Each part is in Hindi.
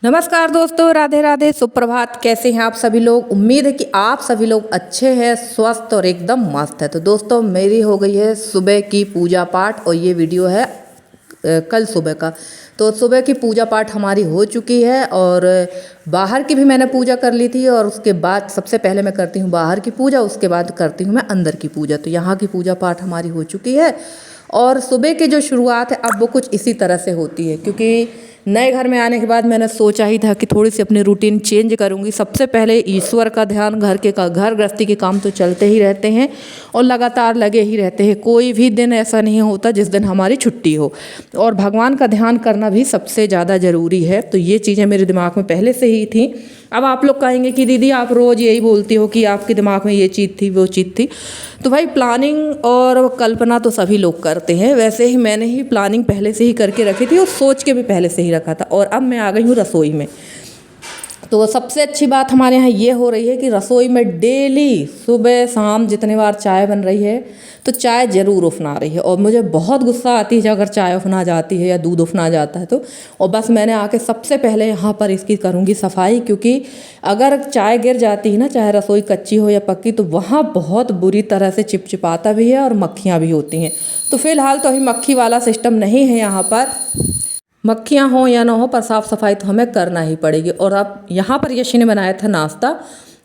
नमस्कार दोस्तों, राधे राधे, सुप्रभात। कैसे हैं आप सभी लोग? उम्मीद है कि आप सभी लोग अच्छे हैं, स्वस्थ और एकदम मस्त है। तो दोस्तों, मेरी हो गई है सुबह की पूजा पाठ और ये वीडियो है कल सुबह का। तो सुबह की पूजा पाठ हमारी हो चुकी है और बाहर की भी मैंने पूजा कर ली थी। और उसके बाद सबसे पहले मैं करती हूँ बाहर की पूजा, उसके बाद करती हूँ मैं अंदर की पूजा। तो यहाँ की पूजा पाठ हमारी हो चुकी है और सुबह की जो शुरुआत है अब वो कुछ इसी तरह से होती है, क्योंकि नए घर में आने के बाद मैंने सोचा ही था कि थोड़ी सी अपनी रूटीन चेंज करूंगी। सबसे पहले ईश्वर का ध्यान, घर गृहस्थी के काम तो चलते ही रहते हैं और लगातार लगे ही रहते हैं। कोई भी दिन ऐसा नहीं होता जिस दिन हमारी छुट्टी हो, और भगवान का ध्यान करना भी सबसे ज़्यादा ज़रूरी है। तो ये चीज़ें मेरे दिमाग में पहले से ही थी। अब आप लोग कहेंगे कि दीदी आप रोज़ यही बोलती हो कि आपके दिमाग में ये चीज़ थी वो चीज़ थी। तो भाई, प्लानिंग और कल्पना तो सभी लोग करते हैं, वैसे ही मैंने ही प्लानिंग पहले से ही करके रखी थी और सोच के भी पहले से ही रखा था। और अब मैं आ गई हूँ रसोई में। तो सबसे अच्छी बात हमारे यहाँ ये हो रही है कि रसोई में डेली सुबह शाम जितने बार चाय बन रही है तो चाय ज़रूर उफना रही है। और मुझे बहुत गुस्सा आती है जब अगर चाय उफना जाती है या दूध उफना जाता है तो। और बस मैंने आके सबसे पहले यहाँ पर इसकी करूँगी सफाई, क्योंकि अगर चाय गिर जाती है ना, चाहे रसोई कच्ची हो या पक्की, तो वहाँ बहुत बुरी तरह से चिपचिपाता भी है और मक्खियाँ भी होती हैं। तो फिलहाल तो अभी मक्खी वाला सिस्टम नहीं है यहाँ पर। मक्खियाँ हों या ना हो, पर साफ़ सफाई तो हमें करना ही पड़ेगी। और अब यहाँ पर यशी ने बनाया था नाश्ता।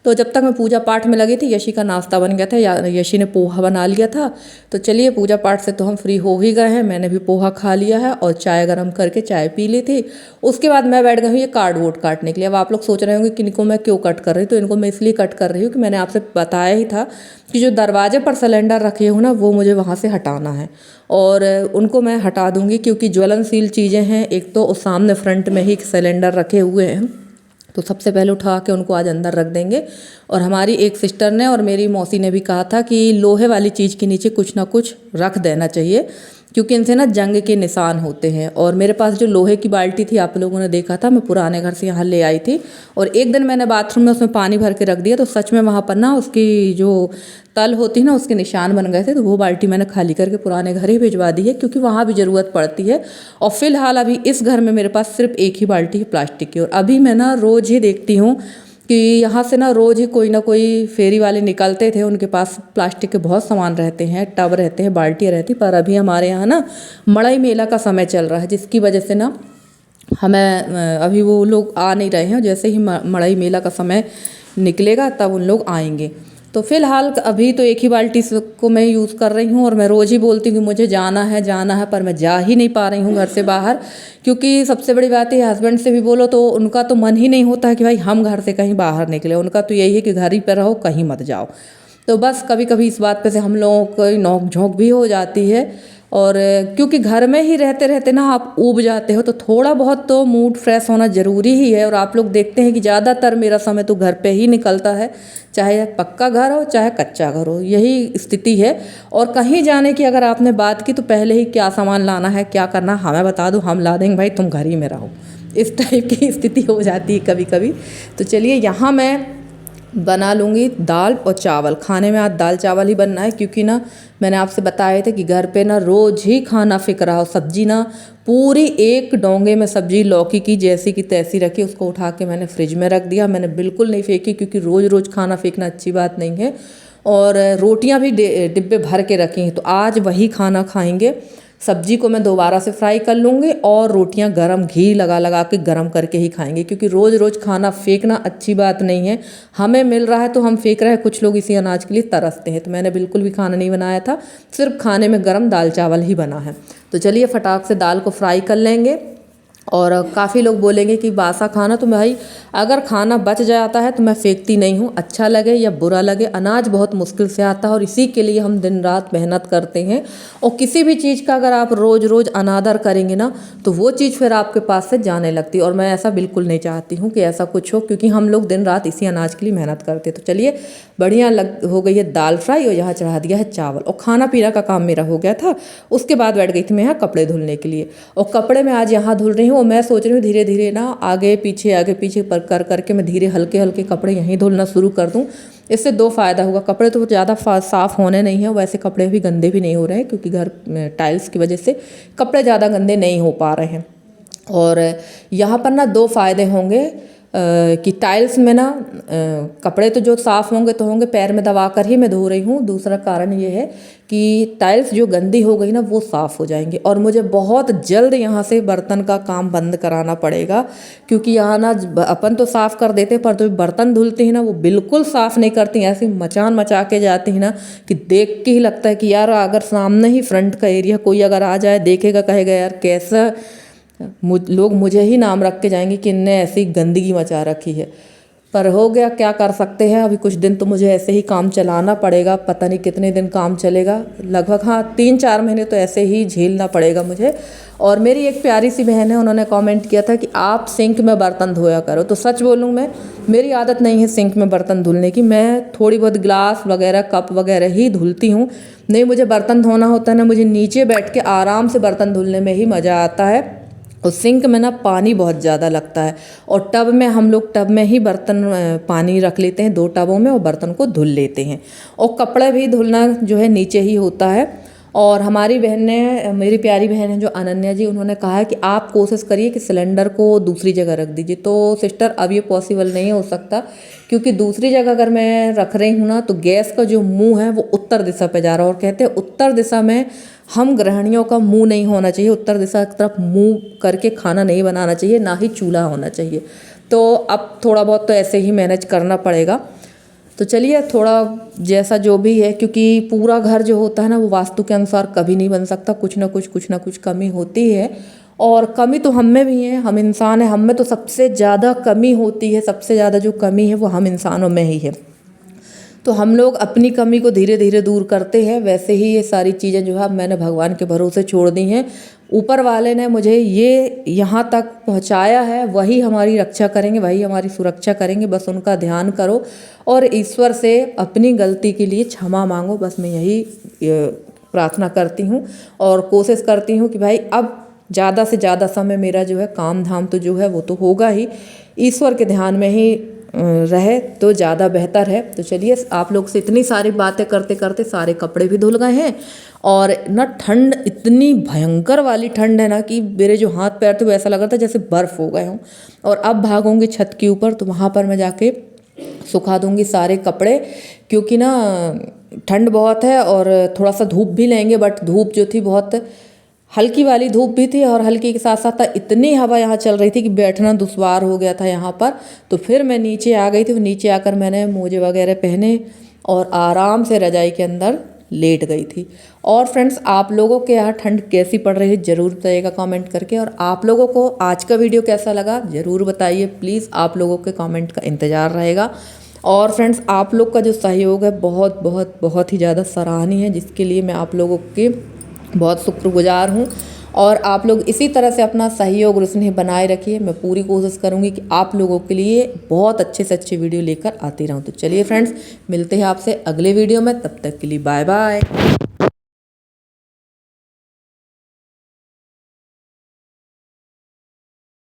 तो जब तक मैं पूजा पाठ में लगी थी यशी का नाश्ता बन गया था, या यशी ने पोहा बना लिया था। तो चलिए, पूजा पाठ से तो हम फ्री हो ही गए हैं। मैंने भी पोहा खा लिया है और चाय गरम करके चाय पी ली थी। उसके बाद मैं बैठ गई हूँ ये कार्डबोर्ड काटने के लिए। अब आप लोग सोच रहे होंगे कि इनको मैं क्यों कट कर रही हूँ। तो इनको मैं इसलिए कट कर रही हूँ कि मैंने आपसे बताया ही था कि जो दरवाजे पर सिलेंडर रखे हो ना, वो मुझे वहाँ से हटाना है। और उनको मैं हटा दूँगी, क्योंकि ज्वलनशील चीज़ें हैं। एक तो उस सामने फ्रंट में ही सिलेंडर रखे हुए हैं, तो सबसे पहले उठा के उनको आज अंदर रख देंगे। और हमारी एक सिस्टर ने और मेरी मौसी ने भी कहा था कि लोहे वाली चीज़ के नीचे कुछ ना कुछ रख देना चाहिए, क्योंकि इनसे ना जंग के निशान होते हैं। और मेरे पास जो लोहे की बाल्टी थी, आप लोगों ने देखा था, मैं पुराने घर से यहाँ ले आई थी। और एक दिन मैंने बाथरूम में उसमें पानी भर के रख दिया, तो सच में वहाँ पर ना उसकी जो तल होती है ना, उसके निशान बन गए थे। तो वो बाल्टी मैंने खाली करके पुराने घर ही भिजवा दी है, क्योंकि वहाँ भी ज़रूरत पड़ती है। और फिलहाल अभी इस घर में मेरे पास सिर्फ एक ही बाल्टी है प्लास्टिक की। और अभी मैं ना रोज़ ही देखती हूँ कि यहाँ से ना रोज़ ही कोई ना कोई फेरी वाले निकलते थे, उनके पास प्लास्टिक के बहुत सामान रहते हैं, टब रहते हैं, बाल्टियाँ रहती। पर अभी हमारे यहाँ ना मड़ई मेला का समय चल रहा है, जिसकी वजह से ना हमें अभी वो लोग आ नहीं रहे हैं। जैसे ही मड़ई मेला का समय निकलेगा तब उन लोग आएंगे। तो फिलहाल अभी तो एक ही बाल्टी को मैं यूज़ कर रही हूँ। और मैं रोज़ ही बोलती हूँ कि मुझे जाना है, पर मैं जा ही नहीं पा रही हूँ घर से बाहर। क्योंकि सबसे बड़ी बात है, हस्बैंड से भी बोलो तो उनका तो मन ही नहीं होता है कि भाई हम घर से कहीं बाहर निकले। उनका तो यही है कि घर ही पर रहो, कहीं मत जाओ। तो बस कभी कभी इस बात पे से हम लोगों को नोक झोंक भी हो जाती है। और क्योंकि घर में ही रहते रहते ना आप ऊब जाते हो, तो थोड़ा बहुत तो मूड फ्रेश होना ज़रूरी ही है। और आप लोग देखते हैं कि ज़्यादातर मेरा समय तो घर पे ही निकलता है, चाहे पक्का घर हो चाहे कच्चा घर हो, यही स्थिति है। और कहीं जाने की अगर आपने बात की तो पहले ही क्या सामान लाना है, क्या करना, हमें बता दो, हम ला देंगे, भाई तुम घर ही में रहो। इस टाइप की स्थिति हो जाती है कभी कभी। तो चलिए, यहाँ मैं बना लूँगी दाल और चावल। खाने में आज दाल चावल ही बनना है, क्योंकि ना मैंने आपसे बताए थे कि घर पे ना रोज़ ही खाना फेंक रहा हो। सब्जी ना पूरी एक डोंगे में सब्जी लौकी की जैसी की तैसी रखी, उसको उठा के मैंने फ्रिज में रख दिया। मैंने बिल्कुल नहीं फेंकी, क्योंकि रोज़ रोज़ खाना फेंकना अच्छी बात नहीं है। और रोटियां भी डिब्बे भर के रखी हैं, तो आज वही खाना खाएंगे। सब्जी को मैं दोबारा से फ्राई कर लूँगी और रोटियां गरम घी लगा लगा के गरम करके ही खाएंगे, क्योंकि रोज़ रोज़ खाना फेंकना अच्छी बात नहीं है। हमें मिल रहा है तो हम फेंक रहे हैं, कुछ लोग इसी अनाज के लिए तरसते हैं। तो मैंने बिल्कुल भी खाना नहीं बनाया था, सिर्फ खाने में गरम दाल चावल ही बना है। तो चलिए फटाक से दाल को फ्राई कर लेंगे। और काफ़ी लोग बोलेंगे कि बासा खाना, तो भाई अगर खाना बच जाता है तो मैं फेंकती नहीं हूँ, अच्छा लगे या बुरा लगे। अनाज बहुत मुश्किल से आता है और इसी के लिए हम दिन रात मेहनत करते हैं। और किसी भी चीज़ का अगर आप रोज़ रोज़ अनादर करेंगे ना, तो वो चीज़ फिर आपके पास से जाने लगती है। और मैं ऐसा बिल्कुल नहीं चाहती हूँ कि ऐसा कुछ हो, क्योंकि हम लोग दिन रात इसी अनाज के लिए मेहनत करते हैं। तो चलिए, बढ़िया हो गई है दाल फ्राई और यहाँ चढ़ा दिया है चावल। और खाना पीना का काम मेरा हो गया था। उसके बाद बैठ गई थी मैं यहाँ कपड़े धुलने के लिए। और कपड़े मैं आज यहाँ धुल रही हूँ। और मैं सोच रही हूँ धीरे धीरे ना आगे पीछे पर कर करके मैं धीरे हल्के हल्के कपड़े यहीं धुलना शुरू कर दूँ। इससे दो फ़ायदा होगा, कपड़े तो ज़्यादा साफ़ होने नहीं है, वैसे कपड़े भी गंदे भी नहीं हो रहे हैं, क्योंकि घर टाइल्स की वजह से कपड़े ज़्यादा गंदे नहीं हो पा रहे हैं। और यहाँ पर ना दो फ़ायदे होंगे कि टाइल्स में ना कपड़े तो जो साफ़ होंगे तो होंगे, पैर में दबा कर ही मैं धो रही हूँ। दूसरा कारण ये है कि टाइल्स जो गंदी हो गई ना वो साफ़ हो जाएंगी। और मुझे बहुत जल्द यहाँ से बर्तन का काम बंद कराना पड़ेगा, क्योंकि यहाँ ना अपन तो साफ़ कर देते पर जो बर्तन धुलती हैं ना वो बिल्कुल साफ़ नहीं करती, ऐसी मचान मचा के जाती हैं ना कि देख के ही लगता है कि यार अगर सामने ही फ्रंट का एरिया कोई अगर आ जाए देखेगा कहेगा यार कैसा लोग मुझे ही नाम रख के जाएंगे कि इनने ऐसी गंदगी मचा रखी है। पर हो गया, क्या कर सकते हैं। अभी कुछ दिन तो मुझे ऐसे ही काम चलाना पड़ेगा, पता नहीं कितने दिन काम चलेगा, लगभग हाँ 3-4 महीने तो ऐसे ही झेलना पड़ेगा मुझे। और मेरी एक प्यारी सी बहन है, उन्होंने कमेंट किया था कि आप सिंक में बर्तन धोया करो। तो सच बोलूँ मैं, मेरी आदत नहीं है सिंक में बर्तन धुलने की, मैं थोड़ी बहुत गिलास वगैरह कप वगैरह ही धुलती हूँ। नहीं मुझे बर्तन धोना होता है ना, मुझे नीचे बैठ के आराम से बर्तन धुलने में ही मज़ा आता है। और सिंक में ना पानी बहुत ज़्यादा लगता है, और टब में हम लोग टब में ही बर्तन पानी रख लेते हैं 2 टबों में और बर्तन को धुल लेते हैं। और कपड़े भी धुलना जो है नीचे ही होता है। और हमारी बहन ने, मेरी प्यारी बहन है जो अनन्या जी, उन्होंने कहा है कि आप कोशिश करिए कि सिलेंडर को दूसरी जगह रख दीजिए। तो सिस्टर अब ये पॉसिबल नहीं हो सकता, क्योंकि दूसरी जगह अगर मैं रख रही हूँ ना तो गैस का जो मुंह है वो उत्तर दिशा पे जा रहा है। और कहते हैं उत्तर दिशा में हम गृहिणियों का मुंह नहीं होना चाहिए, उत्तर दिशा की तरफ मुंह करके खाना नहीं बनाना चाहिए, ना ही चूल्हा होना चाहिए। तो अब थोड़ा बहुत तो ऐसे ही मैनेज करना पड़ेगा। तो चलिए थोड़ा जैसा जो भी है, क्योंकि पूरा घर जो होता है ना वो वास्तु के अनुसार कभी नहीं बन सकता, कुछ ना कुछ कमी होती है। और कमी तो हम में भी है, हम इंसान हैं, हम में तो सबसे ज़्यादा कमी होती है, सबसे ज़्यादा जो कमी है वो हम इंसानों में ही है। तो हम लोग अपनी कमी को धीरे धीरे दूर करते हैं। वैसे ही ये सारी चीज़ें जो है मैंने भगवान के भरोसे छोड़ दी हैं। ऊपर वाले ने मुझे ये यहाँ तक पहुँचाया है, वही हमारी रक्षा करेंगे, वही हमारी सुरक्षा करेंगे। बस उनका ध्यान करो और ईश्वर से अपनी गलती के लिए क्षमा मांगो। बस मैं यही प्रार्थना करती हूँ और कोशिश करती हूँ कि भाई अब ज़्यादा से ज़्यादा समय मेरा जो है काम धाम तो जो है वो तो होगा ही, ईश्वर के ध्यान में ही रहे तो ज़्यादा बेहतर है। तो चलिए आप लोग से इतनी सारी बातें करते करते सारे कपड़े भी धुल गए हैं। और ना ठंड इतनी भयंकर वाली ठंड है ना कि मेरे जो हाथ पैर थे वो ऐसा लग रहा था जैसे बर्फ़ हो गए हों। और अब भागूंगी छत के ऊपर, तो वहाँ पर मैं जाके सुखा दूंगी सारे कपड़े, क्योंकि ना ठंड बहुत है और थोड़ा सा धूप भी लेंगे। बट धूप जो थी बहुत हल्की वाली धूप भी थी, और हल्की के साथ साथ इतनी हवा यहाँ चल रही थी कि बैठना दुश्वार हो गया था यहाँ पर। तो फिर मैं नीचे आ गई थी, नीचे आकर मैंने मोजे वगैरह पहने और आराम से रजाई के अंदर लेट गई थी। और फ्रेंड्स, आप लोगों के यहाँ ठंड कैसी पड़ रही है ज़रूर बताइएगा कमेंट करके। और आप लोगों को आज का वीडियो कैसा लगा ज़रूर बताइए प्लीज़, आप लोगों के कमेंट का इंतज़ार रहेगा। और फ्रेंड्स, आप लोग का जो सहयोग है बहुत बहुत बहुत ही ज़्यादा सराहनीय है, जिसके लिए मैं आप लोगों के बहुत शुक्रगुजार हूँ। और आप लोग इसी तरह से अपना सहयोग और स्नेह बनाए रखिए। मैं पूरी कोशिश करूँगी कि आप लोगों के लिए बहुत अच्छे से अच्छे वीडियो लेकर आती रहूँ। तो चलिए फ्रेंड्स, मिलते हैं आपसे अगले वीडियो में, तब तक के लिए बाय बाय।